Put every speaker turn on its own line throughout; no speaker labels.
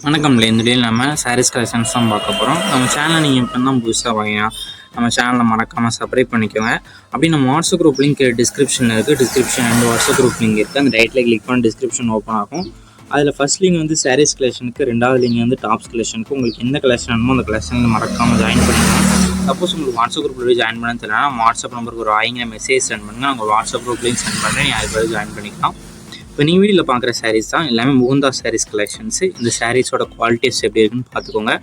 வணக்கம்ல. இந்த வீடியோவில் நம்ம சாரீஸ் கலெக்ஷன்ஸ் தான் பார்க்க போகிறோம். நம்ம சேனலை நீங்கள் இப்போ தான் புதுசாக வாங்கினா நம்ம சேனலை மறக்காமல் சப்ஸ்கிரைப் பண்ணிக்கோங்க. அப்படி நம்ம வாட்ஸ்அப் குரூப் லிங்க் டிஸ்கிரிப்ஷனில் இருக்குது. Description and WhatsApp group link இருக்குது. அந்த ரைட்டில் கிளிக் பண்ணி டிஸ்கிரிப்ஷன் ஓப்பன் ஆகும். அதில் ஃபஸ்ட் லிங்க் வந்து சாரீஸ் கலெக்ஷனுக்கு, ரெண்டாவது லிங்க் வந்து டாப்ஸ் கலெக்ஷனுக்கு. உங்களுக்கு எந்த கலெக்ஷன் வேணுமோ அந்த கலெக்ஷனில் மறக்காமல் ஜாயின் பண்ணிக்கலாம். சப்போஸ் உங்களுக்கு வாட்ஸ்அப் குரூப்பில் போய் ஜாயின் பண்ண தெரியலனா வாட்ஸ்அப் நம்பருக்கு ஒரு ஆயிரம் மெசேஜ் சென்ட் பண்ணுங்கள். நாங்கள் வாட்ஸ்அப் குரூப்லேயும் சென்ட் பண்ணுறேன். நீங்கள் அதுக்கு ஜாயின் பண்ணிக்கலாம். இப்போ நீங்கள் வீடியோவில் பார்க்குற சாரீஸ் தான் எல்லாமே முகுந்தா சாரீஸ் கலெக்ஷன்ஸு. இந்த சாரீஸோட குவாலிட்டிஸ் எப்படி இருக்குன்னு பார்த்துக்கோங்க.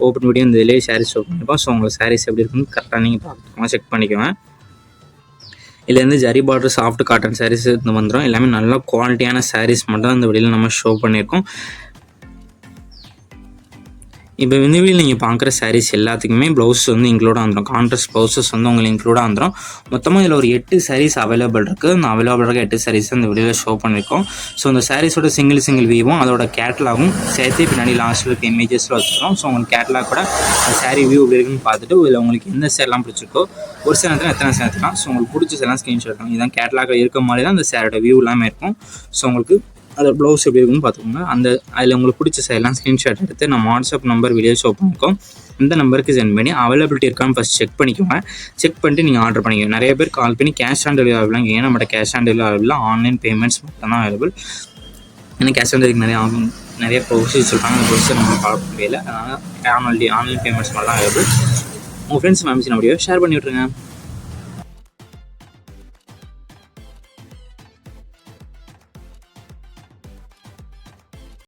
ஓப்பன் வீடியோ இந்த இதிலே சாரீஸ் ஓப்பன் பண்ணிப்போம். ஸோ உங்கள் சாரீஸ் எப்படி இருக்குன்னு கரெக்டாக நீங்கள் பார்த்துக்கோங்க, செக் பண்ணிக்கோங்க. இதுலேருந்து zari border soft cotton saris இந்த வந்துடும். எல்லாமே நல்ல குவாலிட்டியான சாரீஸ் மட்டும் இந்த வீடியோவில் நம்ம ஷோ பண்ணியிருக்கோம். இப்போ இந்த வீடியோவில் நீங்கள் பார்க்குற சாரீஸ் எல்லாத்துக்குமே ப்ளவுஸ் வந்து இன்க்ளூடாக வந்துடும். கான்ட்ராஸ்ட் ப்ளவுஸஸ் வந்து உங்களுக்கு இன்க்ளூடாக வந்துடும். மொத்தமாக இதில் ஒரு 8 சாரீஸ் அவைலபிள் இருக்குது. அந்த அவைலபிள் இருக்க 8 சாரீஸ் இந்த வீடியோவில் ஷோ பண்ணியிருக்கோம். ஸோ அந்த சாரீஸோட சிங்கிள் வியூவும் அதோட கேட்லாகும் சேர்த்து பின்னாடி லாஸ்ட்டில் இருக்க இமேஜஸில் வச்சுருக்கோம். ஸோ உங்களுக்கு கேட்லாக் கூட சாரீ வியூ எப்படி இருக்குன்னு பார்த்துட்டு இதில் உங்களுக்கு எந்த சேரெலாம் பிடிச்சிருக்கோ ஒரு சில நேரத்தில் எத்தனை சேர்த்துக்கலாம். ஸோ உங்களுக்கு பிடிச்ச சேரெலாம் ஸ்க்ரீன்ஷாட் எடுக்கலாம். இதுதான் கேட்லாக் இருக்க மாதிரி தான் அந்த சாரோட வியூ எல்லாமே இருக்கும். ஸோ உங்களுக்கு அதோட ப்ளவுஸ் எப்படி இருக்குன்னு பார்த்துக்கோங்க. அதில் உங்களுக்கு பிடிச்ச சைடெலாம் ஸ்க்ரீன்ஷாட் எடுத்து நம்ம வாட்ஸ்அப் நம்பர் வீடியோ ஷோ பண்ணியிருக்கோம். இந்த நம்பருக்கு சென்ட் பண்ணி அவைலபிலிட்டி இருக்கான்னு ஃபஸ்ட் செக் பண்ணிக்கோங்க. செக் பண்ணிட்டு நீங்கள் ஆர்டர் பண்ணிக்கோங்க. நிறைய பேர் கால் பண்ணி கேஷ் ஆன் டெலிவரி அவைலபிள். ஏன்னா நம்மகிட்ட cash on delivery available, online payments மட்டும் தான் அவைலபிள். ஏன்னா கேஷ் ஆன் டெலிவரிக்கு நிறைய ப்ரொசீஜர் சொல்கிறாங்க. அந்த ப்ரொசீஜர் நம்ம ஃபாலோ பண்ணவே இல்லை. அதனால் ஆன்லைன் பேமெண்ட்ஸ் மட்டும் தான் அவைலபிள். உங்கள் ஃப்ரெண்ட்ஸ் ஃபேமிலிஸ் நம்ம வீடியோ ஷேர் பண்ணி விட்ருங்க.